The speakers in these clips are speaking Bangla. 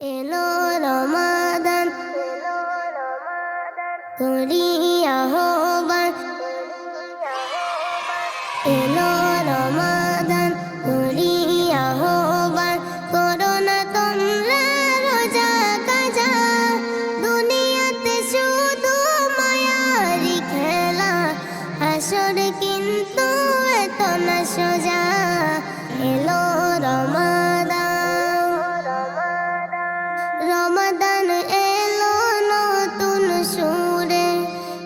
এলো রমাদান করিয়া আহ্বান, এলো রমাদান করিয়া আহ্বান, করো না তোমরা রোজা কাজা। দুনিয়াতে শুধু মায়ারি খেলা, হাসর কিন্তু এত না সোজা। এলো রমাদান, রমাদান এলো নতুন সুরে,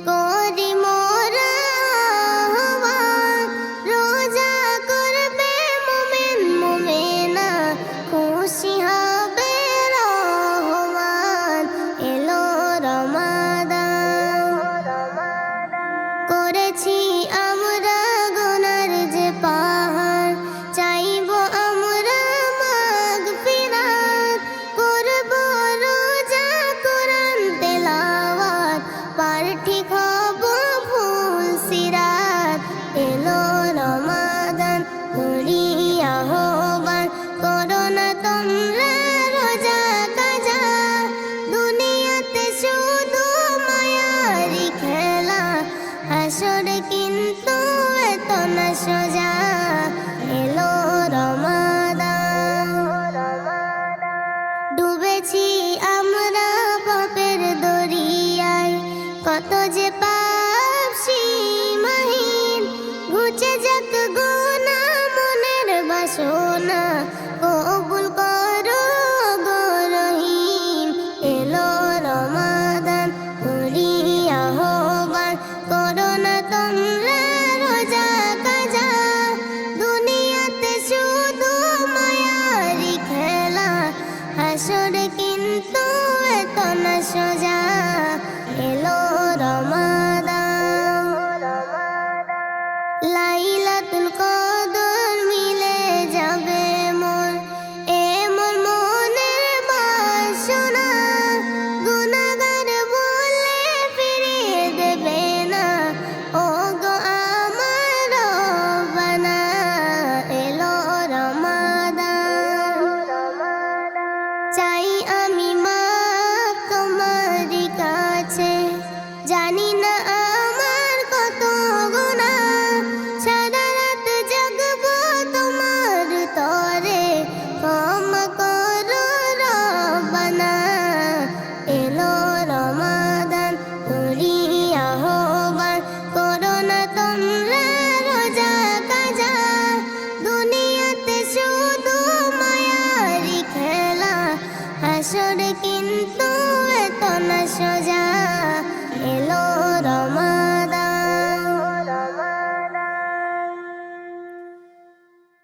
করি মোরা আহ্বান। রোজা করবে মুমিন মুমিনা, খুশি হবে রহমান। এলো রমাদান, করেছি আমরা গুনার যে পাহাড়, চাইব আমরা মাগফিরাত। করব রোজা কোরআন তেলাওয়াত, পার ঠিক হব ফুল সিরাত। এলো রমাদান করিয়া আহ্বান, করো না তোমরা রোজা কাজা। দুনিয়াতে শুধু মায়ারি খেলা, হাসর কিন্তু এত না সোজা। এলো রমাদান, ডুবেছি আমরা পাপের দরিয়ায়, কত যে পাপ সীমাহীন। ঘুচে যাক গুনাহ মনের বাসনা, কবুল করো গো রহিম। এলো রমাদান করিয়া আহ্বান, করো না তোমরা রোজা কাজা। দুনিয়াতে শুধু মায়ারি খেলা, হাসর কিন্তু এত না সোজা। এলো রমাদান, লাইলাতুল কদর মিলে যাবে মোর, এমন মনের বাসনা। গুনাহগার বলে ফিরিয়ে দেবে না, ও গো আমার রব্বানা। এলো রমাদান, চাই আমি মাপ তোমারই কাছে, জানি না আমার কত গুনাহ। সারা রাত জাগবো তোমার তরে, ক্ষমা করো রব্বানা। এলো রমাদান করিয়া আহ্বান, করো না তোমরা রোজা কাজা। দুনিয়াতে শুধু মায়ারি খেলা, হাসর কিন্তু